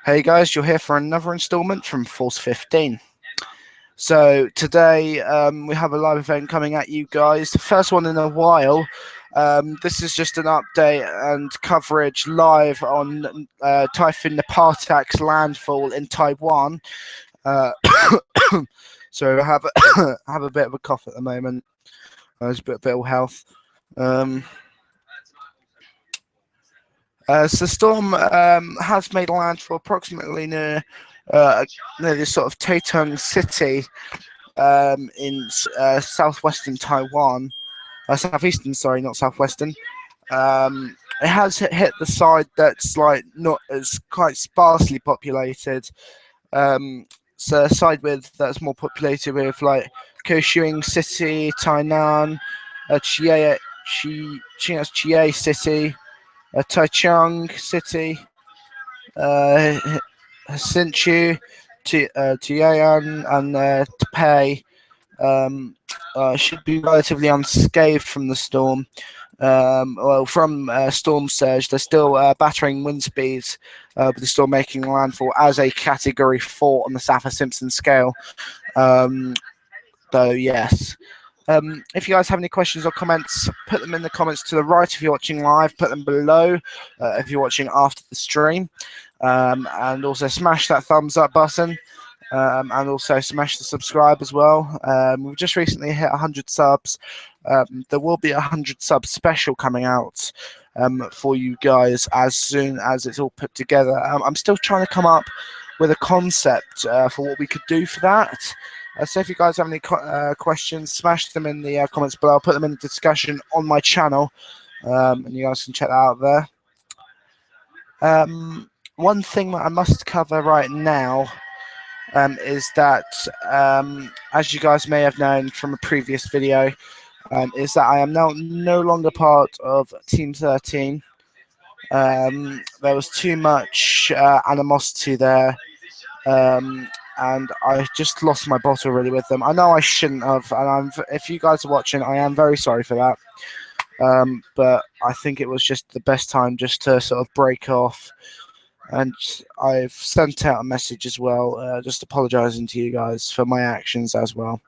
Hey guys, you're here for another installment from Force 15. So today we have a live event coming at you guys, the first one in a while. This is just an update and coverage live on Typhoon Nepartak's landfall in Taiwan. So I have have a bit of a cough at the moment. It's a bit of ill health. So the storm has made landfall approximately near this sort of Taitung city in southwestern Taiwan. Southeastern, sorry, not southwestern. It has hit the side that's like not as quite sparsely populated. So a side that's more populated with like Kaohsiung City, Tainan, Chiayi City, Taichung City, Hsinchu, Tiayan, and Taipei should be relatively unscathed from the storm. From storm surge, they're still battering wind speeds, but they're still making landfall as a Category 4 on the Saffir-Simpson scale. So yes. If you guys have any questions or comments, put them in the comments to the right if you're watching live, put them below if you're watching after the stream, and also smash that thumbs up button, and also smash the subscribe as well. We've just recently hit 100 subs. There will be a 100 sub special coming out for you guys as soon as it's all put together. I'm still trying to come up with a concept for what we could do for that. So if you guys have any questions, smash them in the comments below. I'll put them in the discussion on my channel, and you guys can check that out there. One thing that I must cover right now is that, as you guys may have known from a previous video, is that I am now no longer part of Team 13. There was too much animosity there. And I just lost my bottle really with them. I know I shouldn't have, and if you guys are watching, I am very sorry for that. But I think it was just the best time just to sort of break off. And I've sent out a message as well, just apologising to you guys for my actions as well.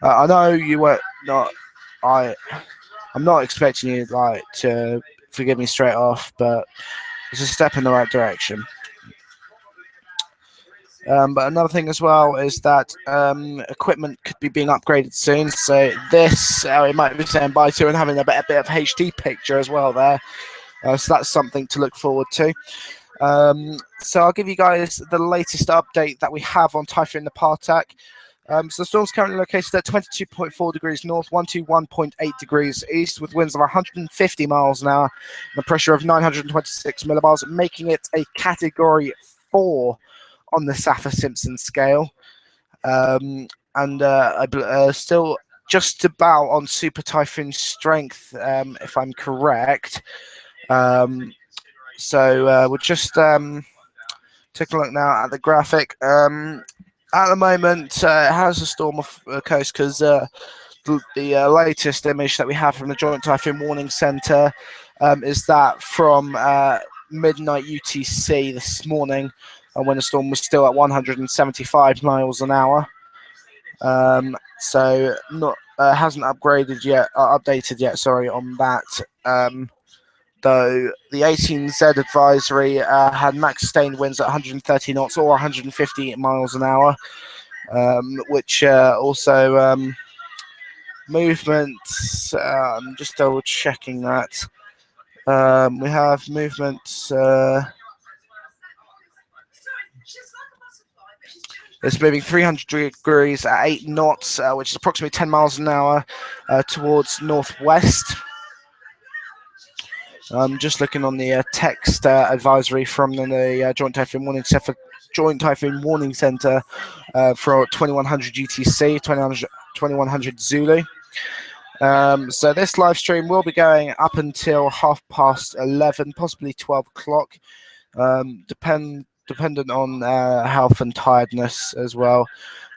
I know you were not. I'm not expecting you to forgive me straight off, but it's a step in the right direction. But another thing as well is that equipment could be being upgraded soon. So this, it might be saying bye to and having a bit of HD picture as well there. So that's something to look forward to. So I'll give you guys the latest update that we have on Typhoon Nepartak. So the storm's currently located at 22.4 degrees north, 121.8 degrees east, with winds of 150 miles an hour and a pressure of 926 millibars, making it a Category 4 on the Saffir-Simpson scale, and still just about on Super Typhoon strength, if I'm correct. So we'll just take a look now at the graphic. At the moment, it has a storm off the coast because the latest image that we have from the Joint Typhoon Warning Centre is that from midnight UTC this morning, when the storm was still at 175 miles an hour. So not hasn't updated yet. Sorry on that. Though the 18Z advisory had max sustained winds at 130 knots or 150 miles an hour, which also movements. I'm just double checking that. We have movements. It's moving 300 degrees at 8 knots, which is approximately 10 miles an hour towards northwest. Just looking on the text advisory from the Joint Typhoon Warning Centre for 2100 UTC, 2100 Zulu. So this live stream will be going up until 11:30, possibly 12 o'clock, dependent on health and tiredness as well.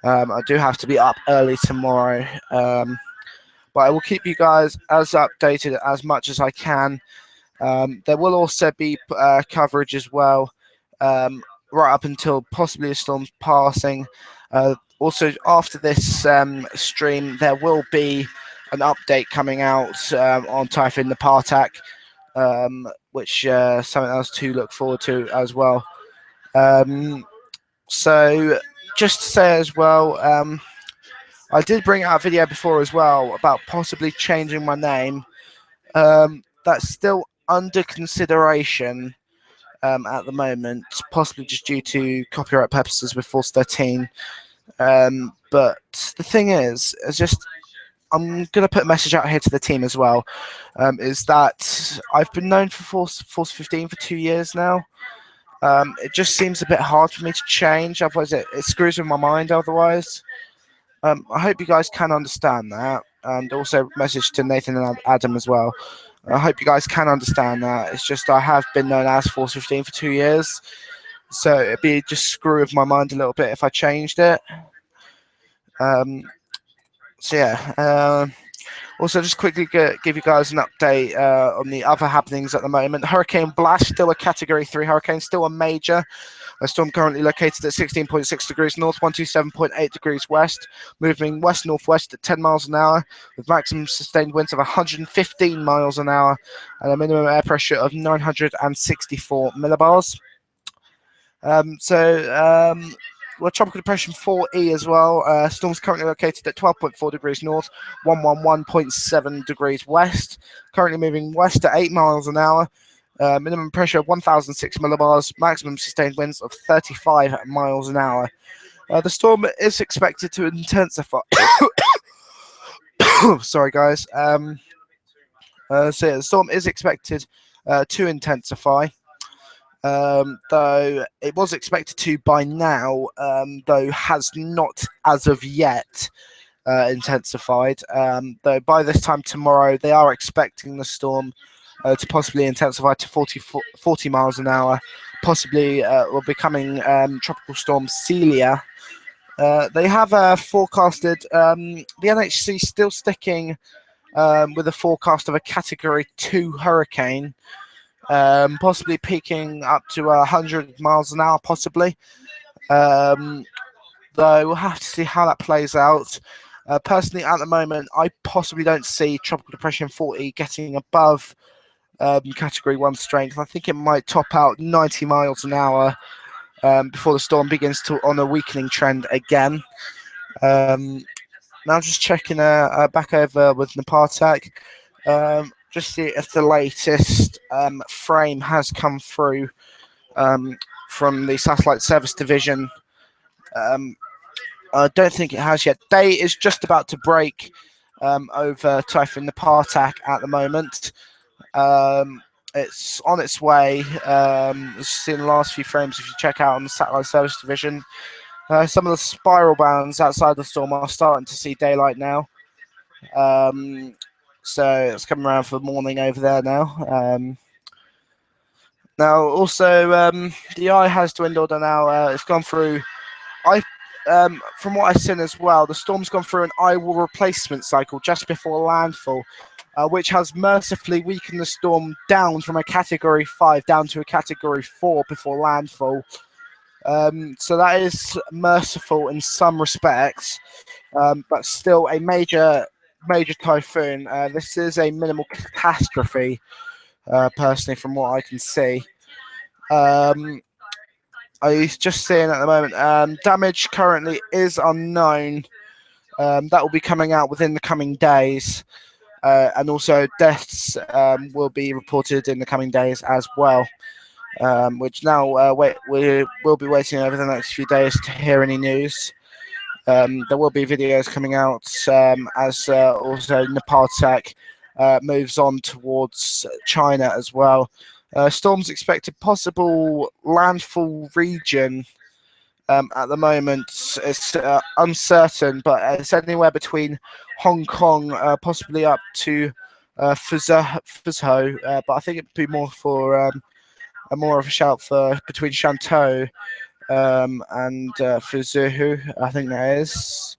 I do have to be up early tomorrow, but I will keep you guys as updated as much as I can. There will also be coverage as well, right up until possibly the storm's passing. Also, after this stream, there will be an update coming out on Typhoon Nepartak, which something else to look forward to as well. So, just to say as well, I did bring out a video before as well about possibly changing my name. That's still under consideration at the moment, possibly just due to copyright purposes with Force 13. But the thing is just I'm going to put a message out here to the team as well, is that I've been known for Force 15 for 2 years now. It just seems a bit hard for me to change, otherwise it screws with my mind otherwise. I hope you guys can understand that, and also message to Nathan and Adam as well. I hope you guys can understand that. It's just I have been known as Force 15 for 2 years, so it'd be just screw with my mind a little bit if I changed it. So yeah. Also, just quickly give you guys an update on the other happenings at the moment. Hurricane Blast, still a Category 3 hurricane, still a major. A storm currently located at 16.6 degrees north, 127.8 degrees west, moving west-northwest at 10 miles an hour, with maximum sustained winds of 115 miles an hour and a minimum air pressure of 964 millibars. Well, Tropical Depression 4E as well. Storm's currently located at 12.4 degrees north, 111.7 degrees west. Currently moving west at 8 miles an hour. Minimum pressure of 1,006 millibars. Maximum sustained winds of 35 miles an hour. The storm is expected to intensify. Sorry, guys. So yeah, the storm is expected to intensify. Though it was expected to by now, though has not as of yet intensified. Though by this time tomorrow, they are expecting the storm to possibly intensify to 40 miles an hour, possibly will becoming Tropical Storm Celia. They have forecasted, the NHC still sticking with a forecast of a Category 2 hurricane. Possibly peaking up to 100 miles an hour, possibly. Though we'll have to see how that plays out. Personally, at the moment, I possibly don't see Tropical Depression 40 getting above Category 1 strength. I think it might top out 90 miles an hour before the storm begins to on a weakening trend again. Now just checking back over with Nepartak. Just see if the latest frame has come through from the Satellite Service Division. I don't think it has yet. Day is just about to break over Typhoon Nepartak at the moment. It's on its way. As you see in the last few frames, if you check out on the Satellite Service Division, some of the spiral bands outside the storm are starting to see daylight now. So it's coming around for the morning over there now. Now, also, the eye has dwindled, and now it's gone through. From what I've seen as well, the storm's gone through an eye wall replacement cycle just before landfall, which has mercifully weakened the storm down from a Category 5 down to a Category 4 before landfall. So that is merciful in some respects, but still a major typhoon. This is a minimal catastrophe, personally, from what I can see. I was just seeing at the moment, damage currently is unknown. That will be coming out within the coming days, and also deaths will be reported in the coming days as well. Which now we will be waiting over the next few days to hear any news. There will be videos coming out as also Nepartak moves on towards China as well. Storms expected possible landfall region at the moment. It's uncertain, but it's anywhere between Hong Kong, possibly up to Fuzhou. But I think it'd be more for more of a shout for between Shantou and Fuzhou, I think that is.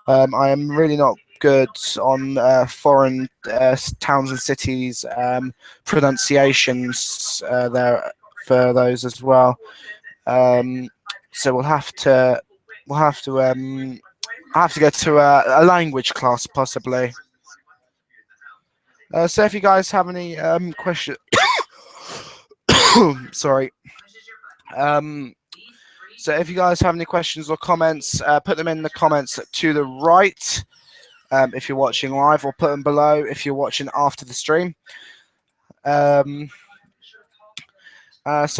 I am really not good on foreign towns and cities pronunciations there for those as well. So we'll have to I have to go to a language class possibly. So if you guys have any questions, sorry. So if you guys have any questions or comments, put them in the comments to the right if you're watching live, or put them below if you're watching after the stream. So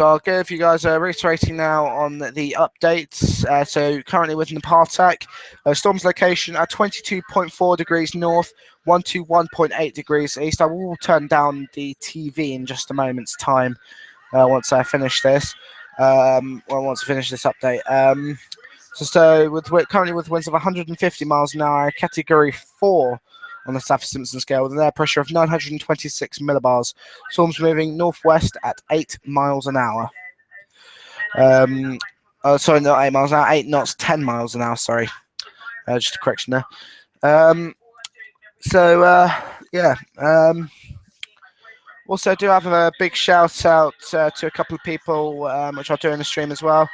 I'll give you guys reiterating now on the updates. So currently with Nepartak, storm's location at 22.4 degrees north, 121.8 degrees east. I will turn down the TV in just a moment's time once I finish this. Once I finish this update. So currently with winds of 150 miles an hour, category 4 on the Saffir-Simpson scale, with an air pressure of 926 millibars. Storms moving northwest at 8 miles an hour. Sorry, not 8 miles an hour, 8 knots, 10 miles an hour, sorry. Just a correction there. Yeah. Also, I do have a big shout out to a couple of people, which I'll do in the stream as well.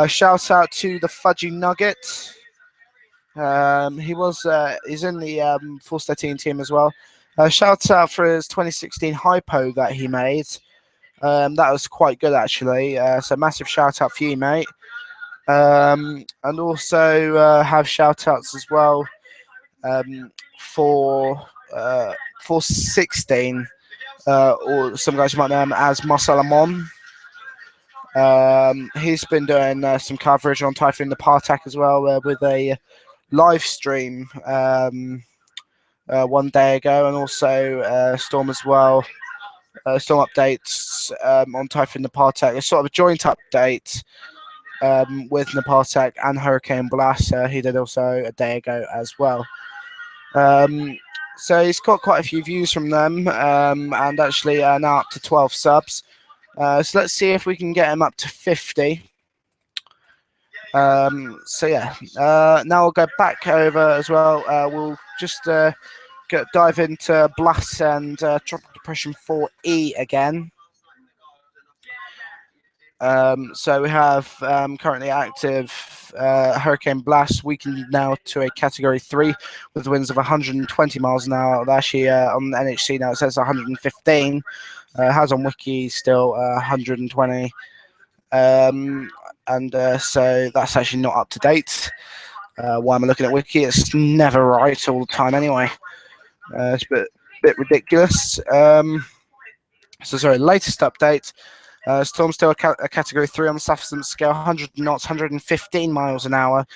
Shout out to the Fudgy Nugget. He's in the Force 13 team as well. Shout out for his 2016 hypo that he made. That was quite good actually. So massive shout out for you, mate. And also have shout outs as well for Force 16, or some guys you might know him as Marcel Amon. He's been doing some coverage on Typhoon Nepartak as well with a live stream 1 day ago, and also Storm as well. Storm updates on Typhoon Nepartak. It's sort of a joint update with Nepartak and Hurricane Blast. He did also a day ago as well. So he's got quite a few views from them, and actually now up to 12 subs. So let's see if we can get him up to 50. So yeah, now we'll go back over as well. We'll just dive into Blast and Tropical Depression 4E again. So we have currently active Hurricane Blast, weakened now to a Category 3 with winds of 120 miles an hour. Actually, on the NHC now it says 115. Has on Wiki still 120. So that's actually not up to date. Why am I looking at Wiki? It's never right all the time anyway. It's a bit ridiculous. Sorry, latest update. Storm still a Category 3 on the Saffir-Simpson scale, 100 knots, 115 miles an hour.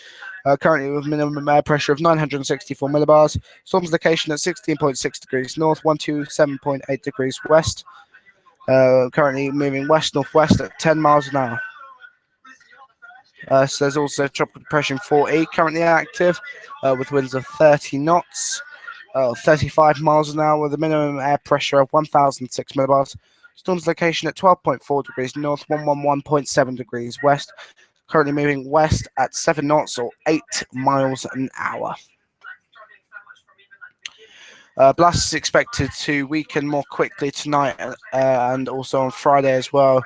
Currently with minimum air pressure of 964 millibars. Storm's location at 16.6 degrees north, 127.8 degrees west. Currently moving west-northwest at 10 miles an hour. So there's also Tropical Depression 4E currently active with winds of 30 knots, 35 miles an hour with a minimum air pressure of 1,006 millibars. Storm's location at 12.4 degrees north, 111.7 degrees west. Currently moving west at 7 knots or 8 miles an hour. Blast is expected to weaken more quickly tonight and also on Friday as well.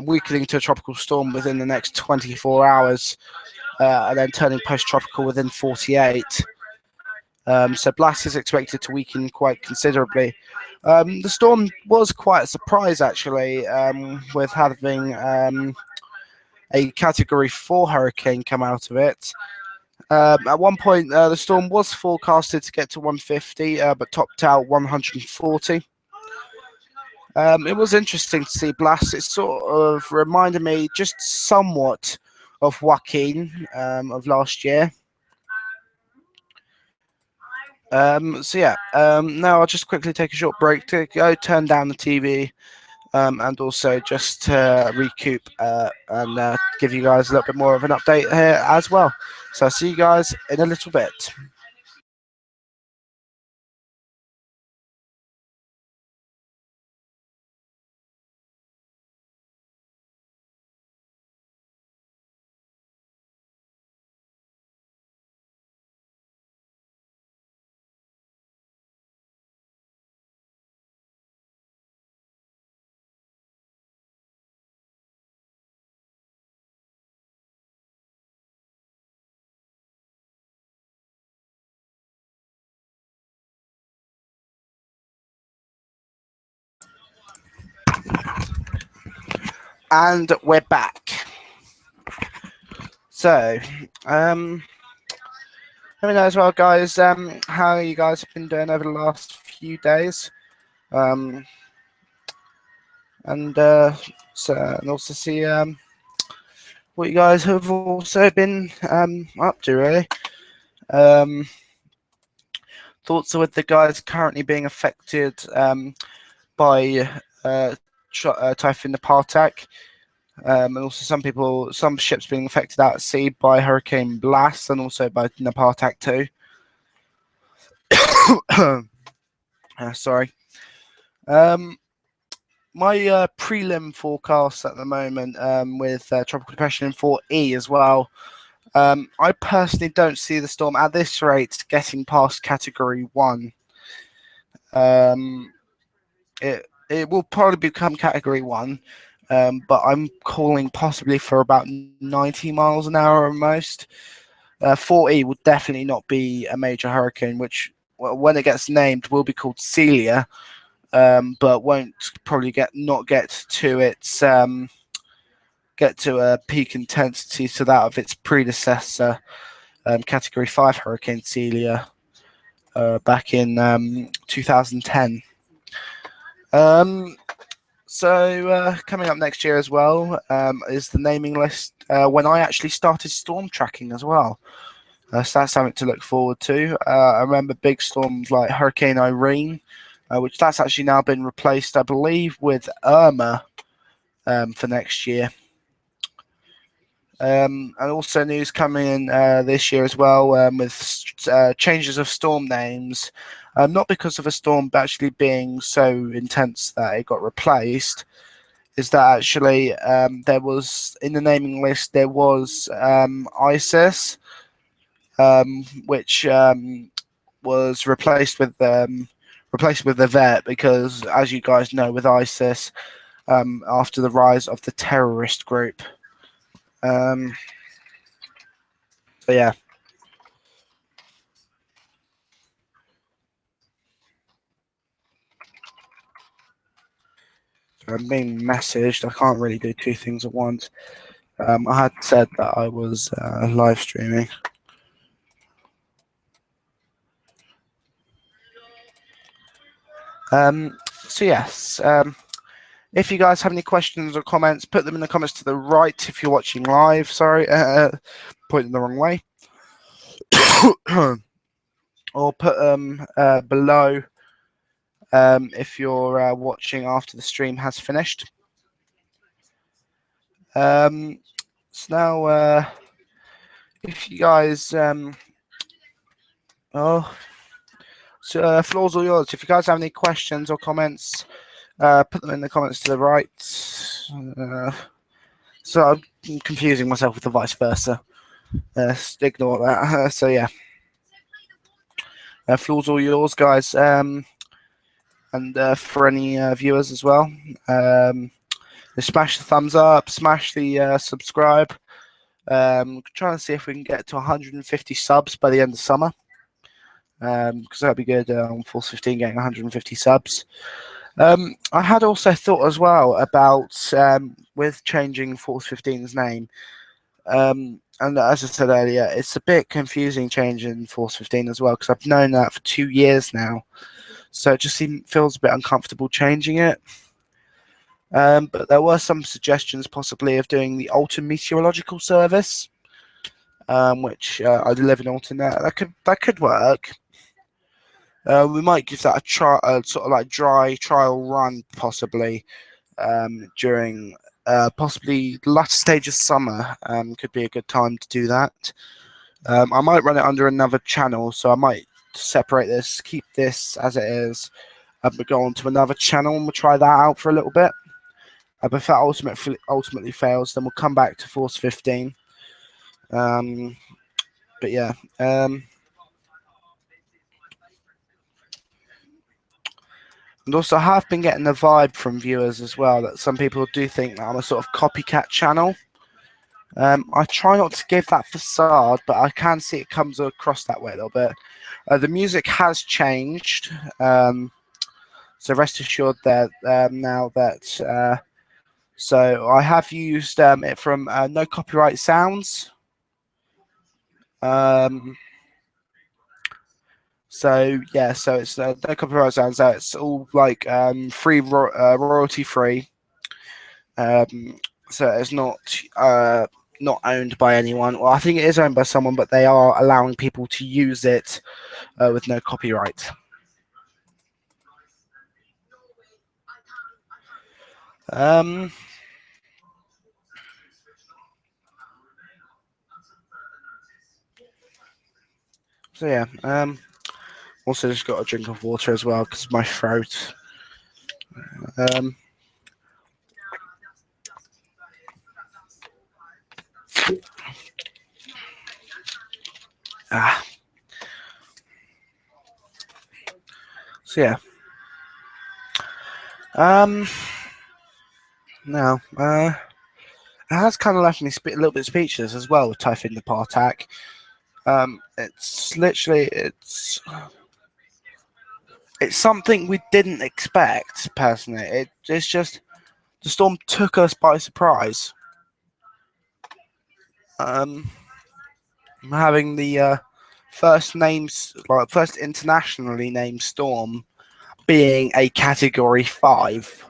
Weakening to a tropical storm within the next 24 hours and then turning post-tropical within 48. So Blast is expected to weaken quite considerably. The storm was quite a surprise actually, with having a Category 4 hurricane come out of it. At one point, the storm was forecasted to get to 150, but topped out 140. It was interesting to see Blast. It sort of reminded me just somewhat of Joaquin of last year. So yeah, now I'll just quickly take a short break to go turn down the TV and also just recoup and give you guys a little bit more of an update here as well. So I'll see you guys in a little bit. And we're back. So, let me know as well, guys, how you guys have been doing over the last few days. And also see what you guys have also been up to, really. Thoughts with the guys currently being affected by Typhoon Nepartak. And also some ships being affected out at sea by Hurricane Blast and also by Nepartak too. Sorry. My prelim forecast at the moment with Tropical Depression in 4E as well. I personally don't see the storm at this rate getting past Category 1. It will probably become Category 1, but I'm calling possibly for about 90 miles an hour at most. 4E will definitely not be a major hurricane, which, well, when it gets named, will be called Celia, but won't probably get to its get to a peak intensity to that of its predecessor, Category 5 Hurricane Celia, back in 2010. So coming up next year as well is the naming list when I actually started storm tracking as well. So that's something to look forward to. I remember big storms like Hurricane Irene, which that's actually now been replaced, I believe, with Irma for next year. And also news coming in this year as well with changes of storm names, not because of a storm but actually being so intense that it got replaced, is that actually there was, in the naming list, there was ISIS, which was replaced with the vet, because, as you guys know, with ISIS, after the rise of the terrorist group. So yeah. I'm being messaged. I can't really do two things at once. I had said that I was live streaming. So yes, if you guys have any questions or comments, put them in the comments to the right if you're watching live. Sorry, pointing the wrong way. Or put them below if you're watching after the stream has finished. So now, if you guys, so floor's all yours. If you guys have any questions or comments, put them in the comments to the right. So I'm confusing myself with the vice versa. Ignore that. So yeah, floor's all yours, guys. And for any viewers as well, smash the thumbs up, smash the subscribe. Trying to see if we can get to 150 subs by the end of summer, because that'd be good on Force 15 getting 150 subs. I had also thought as well about with changing Force 15's name, and as I said earlier, it's a bit confusing changing Force 15 as well, because I've known that for 2 years now, so it just feels a bit uncomfortable changing it. But there were some suggestions possibly of doing the Alton Meteorological Service, which I live in Alton. That could work. We might give that a sort of like dry trial run, possibly during possibly the latter stage of summer. Could be a good time to do that. I might run it under another channel, so I might separate this, keep this as it is, and go on to another channel and we'll try that out for a little bit. But if that ultimately fails, then we'll come back to Force 15. But yeah. And also, I have been getting the vibe from viewers as well that some people do think that I'm a sort of copycat channel. I try not to give that facade, but I can see it comes across that way a little bit. The music has changed, so rest assured that now that So I have used it from No Copyright Sounds. So yeah, so it's No Copyright Sounds. It's all like free, royalty free. So it's not owned by anyone. Well, I think it is owned by someone, but they are allowing people to use it with no copyright. So yeah, also just got a drink of water as well because my throat. So yeah. Now, it has kind of left me a little bit speechless as well with Typhoon Nepartak. It's literally it's something we didn't expect. Personally, it's just the storm took us by surprise. Having the first internationally named storm being a Category 5.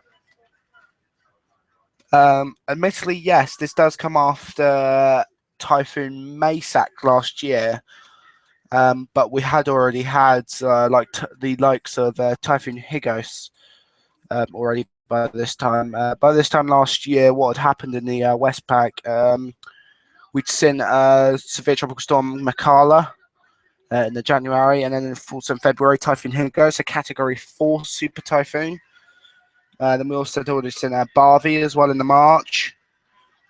Admittedly, yes, this does come after Typhoon Nepartak last year, but we had already had the likes of Typhoon Higos already by this time. By this time last year, what had happened in the Westpac, we'd seen severe tropical storm Makala in the January, and then in February, Typhoon Higos, a Category 4 super typhoon. Then we also had already seen Barbie as well in the March,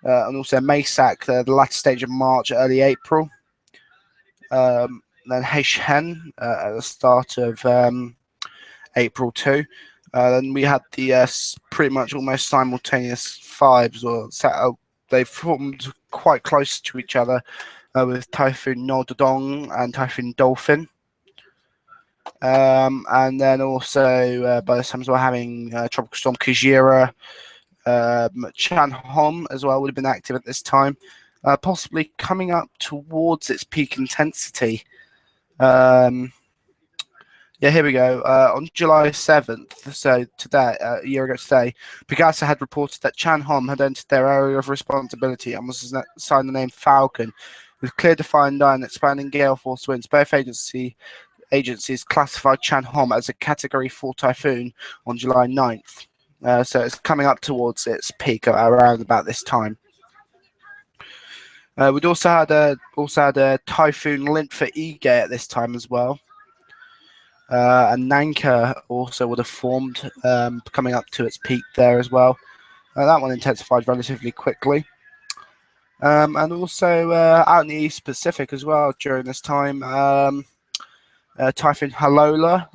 and also Nepartak, the latter stage of March, early April. Then Heishen at the start of April too. Then we had the pretty much almost simultaneous fives, or they formed quite close to each other with Typhoon Nodong and Typhoon Dolphin. And then also by the time as well having Tropical Storm Kajira, Chan Hom as well would have been active at this time, possibly coming up towards its peak intensity. Yeah, here we go. On July 7th, so today, a year ago today, Pegasa had reported that Chan Hom had entered their area of responsibility and was assigned the name Falcon, with clear defined line expanding gale force winds. Both agencies classified Chan Hom as a Category 4 typhoon on July 9th. So it's coming up towards its peak around about this time. We'd also had a Typhoon Linfa Ige at this time as well. And Nanka also would have formed, coming up to its peak there as well. That one intensified relatively quickly. And also out in the East Pacific as well during this time, Typhoon Halola.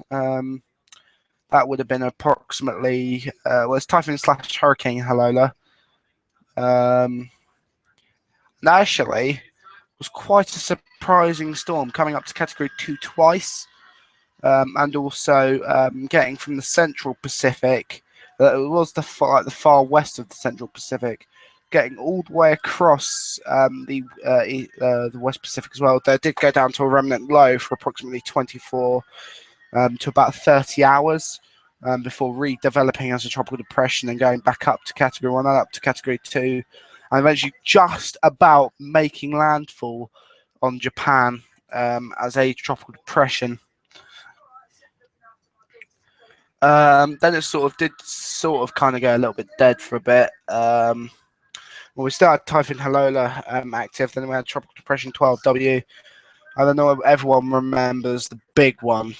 That would have been approximately, it's Typhoon / Hurricane Halola. Actually, it was quite a surprising storm, coming up to Category 2 twice. And also getting from the Central Pacific, it was the far west of the Central Pacific, getting all the way across the West Pacific as well. They did go down to a remnant low for approximately 24 to about 30 hours before redeveloping as a tropical depression and going back up to Category 1 and up to Category 2, and eventually just about making landfall on Japan as a tropical depression. Then it did kind of go a little bit dead for a bit. Well, we still had Typhoon Halola active. Then we had Tropical Depression 12W. I don't know if everyone remembers the big one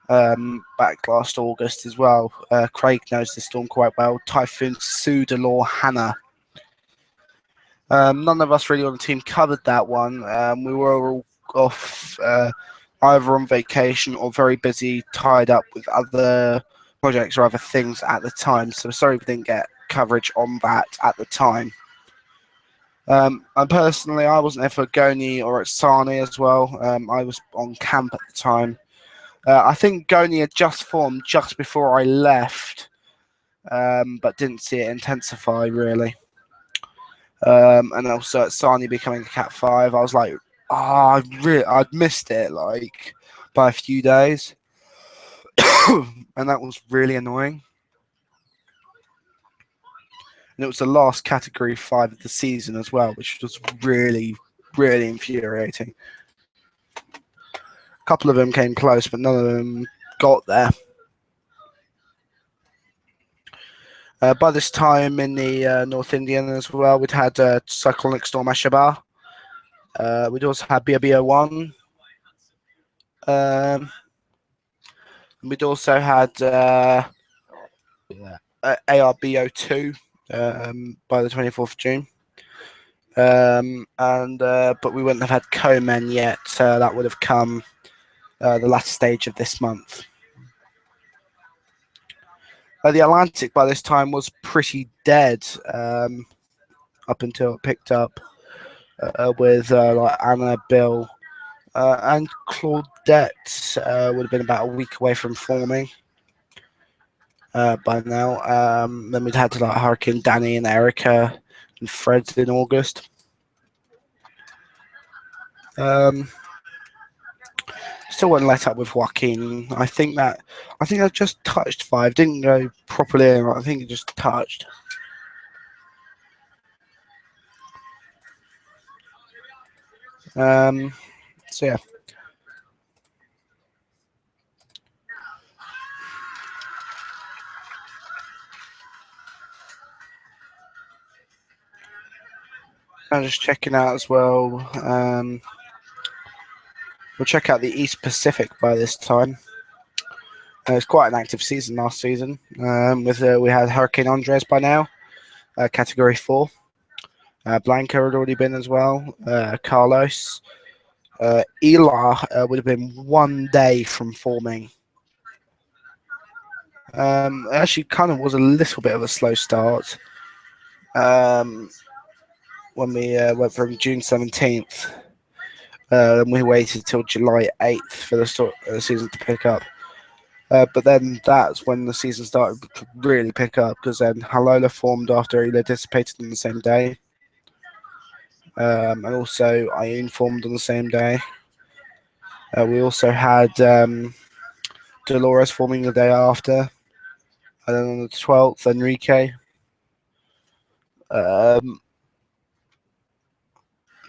back last August as well. Craig knows the storm quite well. Typhoon Sudalor Hannah. None of us really on the team covered that one. We were all off either on vacation or very busy, tied up with other projects or other things at the time. So sorry we didn't get coverage on that at the time. And personally, I wasn't there for Goni or at Sani as well. I was on camp at the time. I think Goni had just formed just before I left. but didn't see it intensify really. And also at Sani becoming a Cat 5, I was like, I'd missed it like by a few days, and that was really annoying. And it was the last Category 5 of the season as well, which was really, really infuriating. A couple of them came close, but none of them got there. By this time in the North Indian as well, we'd had Cyclonic Storm Ashabar. We'd also had BRBO1. We'd also had ARBO2 by the 24th of June. But we wouldn't have had Komen yet. That would have come the last stage of this month. The Atlantic by this time was pretty dead up until it picked up with like Anna, Bill, and Claudette would have been about a week away from forming by now. Then we'd had like Hurricane Danny and Erica and Fred in August. Still wouldn't let up with Joaquin. I think I just touched 5. Didn't go properly in. I think it just touched. So yeah. I'm just checking out as well. We'll check out the East Pacific by this time. It's quite an active season last season. We had Hurricane Andres by now, Category 4. Blanca had already been as well. Carlos. Ela would have been 1 day from forming. It actually kind of was a little bit of a slow start when we went from June 17th. We waited till July 8th for the season to pick up. But then that's when the season started to really pick up, because then Halola formed after Ela dissipated on the same day. And also Ioun formed on the same day. We also had Dolores forming the day after. And then on the 12th, Enrique.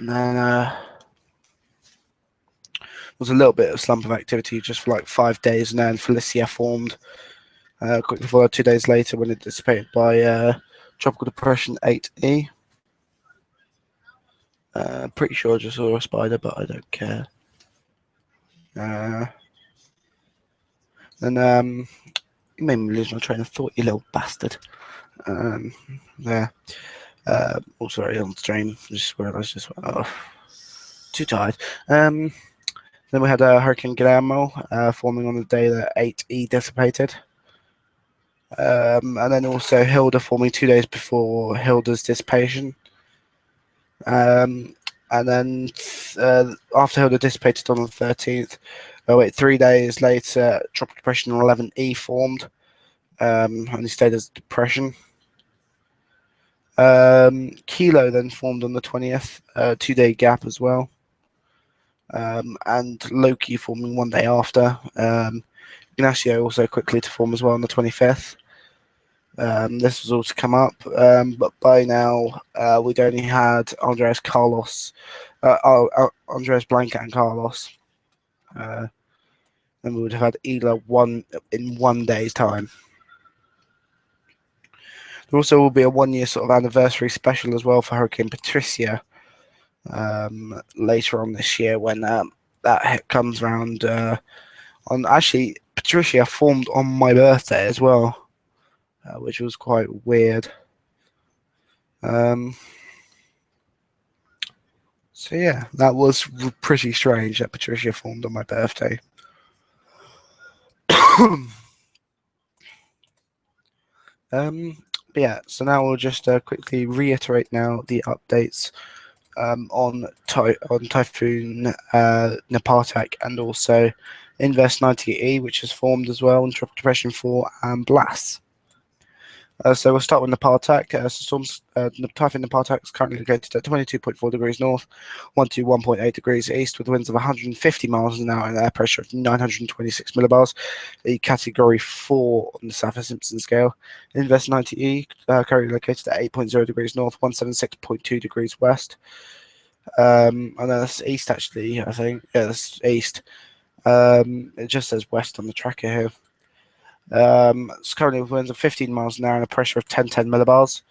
Then there was a little bit of slump of activity just for like 5 days, and then Felicia formed quickly followed 2 days later when it dissipated by Tropical Depression 8E. Pretty sure I just saw a spider, but I don't care. And you made me lose my train of thought, you little bastard. There. Oh, sorry, on stream. Just realised too tired. Then we had Hurricane Guillermo forming on the day that 8E dissipated. And then also Hilda forming 2 days before Hilda's dissipation. And then after Hilda dissipated on the 13th, 3 days later, Tropical Depression 11E formed. And he stayed as depression. Kilo then formed on the 20th, 2 day gap as well. And Loki forming 1 day after. Ignacio also quickly to form as well on the 25th. This was all to come up, but by now we'd only had Andres Blanca and Carlos. And we would have had Ela in 1 day's time. There also will be a 1 year sort of anniversary special as well for Hurricane Patricia later on this year when that comes around. Actually, Patricia formed on my birthday as well, which was quite weird. So yeah, that was pretty strange that Patricia formed on my birthday. But yeah, so now we'll just quickly reiterate now the updates on Typhoon Nepartak and also Invest 90E, which has formed as well, and Tropical Depression 4 and Blast. So we'll start with Nepartak. Typhoon Nepartak is currently located at 22.4 degrees north, 121.8 degrees east, with winds of 150 miles an hour and air pressure of 926 millibars, a Category 4 on the Saffir-Simpson scale. Invest 90E, currently located at 8.0 degrees north, 176.2 degrees west. And that's east actually, I think. Yeah, that's east. It just says west on the tracker here. It's currently with winds of 15 miles an hour and a pressure of 10 millibars.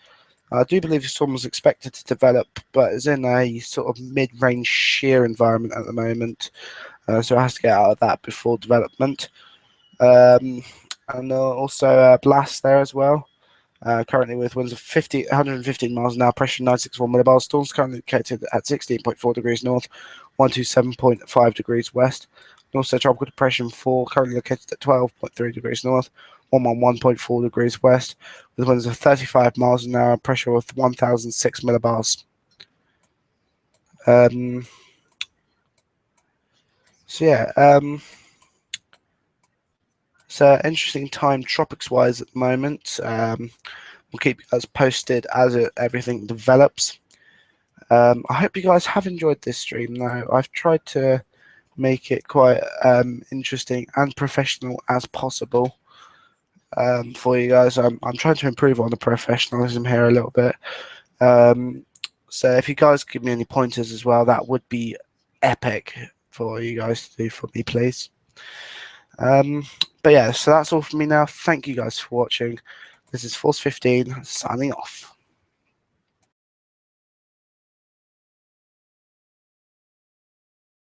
I do believe the storm was expected to develop, but is in a sort of mid-range shear environment at the moment, so it has to get out of that before development. And also blast there as well. Currently with winds of 115 miles an hour, pressure 964 millibars. Storm's currently located at 16.4 degrees north, 127.5 degrees west. And also tropical depression 4, currently located at 12.3 degrees north, 111.4 degrees west, with winds of 35 miles an hour, pressure of 1006 millibars. So yeah, it's an interesting time tropics-wise at the moment. We'll keep you guys posted as everything develops. I hope you guys have enjoyed this stream though. I've tried to make it quite interesting and professional as possible for you guys. I'm trying to improve on the professionalism here a little bit. So if you guys give me any pointers as well, that would be epic for you guys to do for me, please. But yeah, so that's all from me now. Thank you guys for watching. This is Force 15 signing off.